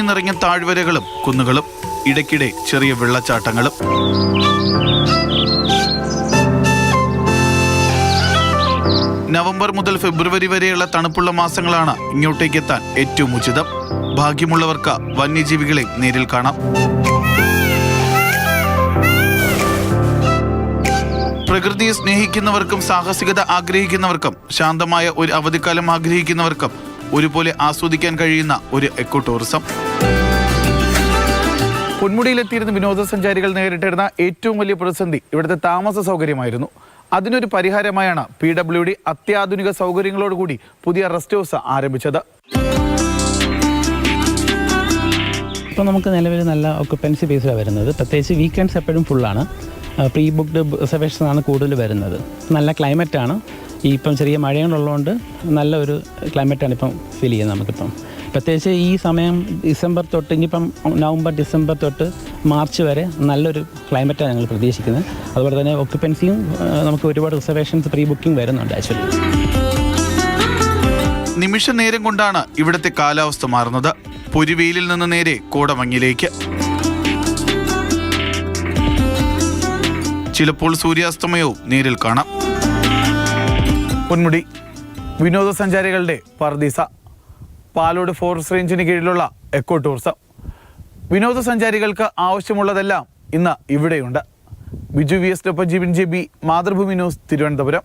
നിറഞ്ഞ താഴ്വരകളും കുന്നുകളും, ഇടയ്ക്കിടെ ചെറിയ വെള്ളച്ചാട്ടങ്ങളും. നവംബർ മുതൽ ഫെബ്രുവരി വരെയുള്ള തണുപ്പുള്ള മാസങ്ങളാണ് ഇങ്ങോട്ടേക്ക് എത്താൻ ഏറ്റവും ഉചിതം. ഭാഗ്യമുള്ളവർക്ക് വന്യജീവികളെ നേരിൽ കാണാം. പ്രകൃതിയെ സ്നേഹിക്കുന്നവർക്കും സാഹസികത ആഗ്രഹിക്കുന്നവർക്കും ശാന്തമായ ഒരു അവധിക്കാലം ആഗ്രഹിക്കുന്നവർക്കും ഒരുപോലെ ആസ്വദിക്കാൻ കഴിയുന്ന ഒരു എക്കോ ടൂറിസം. പൊന്മുടിയിലെത്തിയിരുന്ന വിനോദസഞ്ചാരികൾ നേരിട്ടിരുന്ന ഏറ്റവും വലിയ പ്രതിസന്ധി ഇവിടുത്തെ താമസ സൗകര്യമായിരുന്നു. അതിനൊരു പരിഹാരമായാണ് PWD അത്യാധുനിക സൗകര്യങ്ങളോടുകൂടി പുതിയ റെസ്റ്റ് ഹൗസ് ആരംഭിച്ചത്. ഇപ്പോൾ നമുക്ക് നിലവിൽ നല്ല ഒക്കുപ്പൻസി ബേസിലാണ് വരുന്നത്. പ്രത്യേകിച്ച് വീക്കെൻഡ്സ് എപ്പോഴും ഫുള്ളാണ്. പ്രീ ബുക്ക്ഡ് റിസർവേഷനാണ് കൂടുതൽ വരുന്നത്. നല്ല ക്ലൈമറ്റാണ്. ഇപ്പം ചെറിയ മഴയുള്ളതുകൊണ്ട് നല്ല ഒരു ക്ലൈമറ്റാണ് ഇപ്പം ഫീൽ ചെയ്യുന്നത് നമുക്കിപ്പം. പ്രത്യേകിച്ച് ഈ സമയം ഡിസംബർ തൊട്ട്, ഇനിയിപ്പം നവംബർ ഡിസംബർ തൊട്ട് മാർച്ച് വരെ നല്ലൊരു ക്ലൈമറ്റാണ് ഞങ്ങൾ പ്രതീക്ഷിക്കുന്നത്. അതുപോലെ തന്നെ ഒക്യുപ്പൻസിയും നമുക്ക് ഒരുപാട് റിസർവേഷൻസ് പ്രീ ബുക്കിംഗ് വരുന്നുണ്ട് ആക്ച്വലി. നിമിഷ നേരം കൊണ്ടാണ് ഇവിടുത്തെ കാലാവസ്ഥ മാറുന്നത്. പൊരിവെയിലിൽ നിന്ന് നേരെ കോടമഞ്ഞിലേക്ക്. ചിലപ്പോൾ സൂര്യാസ്തമയവും നേരിൽ കാണാം. പൊന്മുടി വിനോദസഞ്ചാരികളുടെ പർദീസ. പാലോട് ഫോറസ്റ്റ് റേഞ്ചിന് കീഴിലുള്ള എക്കോ ടൂറിസം. വിനോദസഞ്ചാരികൾക്ക് ആവശ്യമുള്ളതെല്ലാം ഇന്ന് ഇവിടെയുണ്ട്. Biju VS, Jibin JB, Mathrubhumi news, Thiruvananthapuram.